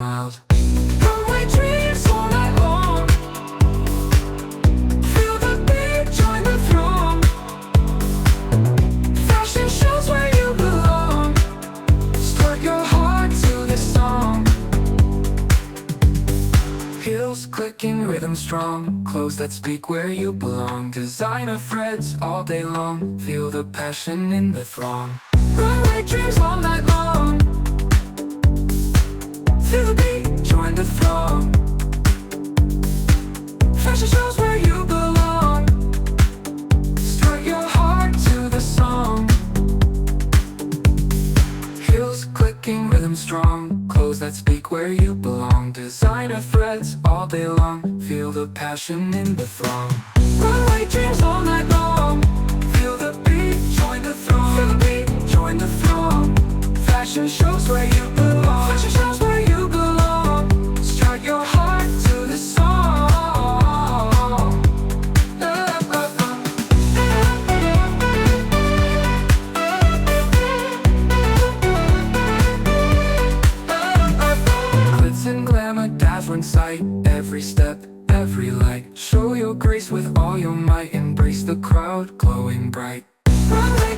miles. Runway dreams all night long. Feel the beat, join the throng. Fashion shows where you belong. Start your heart to this song. Heels clicking, rhythm strong. Clothes that speak where you belong. Designer threads all day long. Feel the passion in the throng. Runway dreams all night long. Feel the beat, join the throng. Fashion shows where you belong. Start your heart to the song. Heels clicking, rhythm strong. Clothes that speak where you belong. Designer threads all day long. Feel the passion in the throng. Runway dreams all night long. Feel the beat, join the throng. Feel the beat, join the throng. Fashion shows where you belong. Fashion shows where you belong. Start your heart to the song. Glitz and glamour, dazzling sight. Every step, every light. Show your grace with all your might. Embrace the crowd, glowing bright. Runway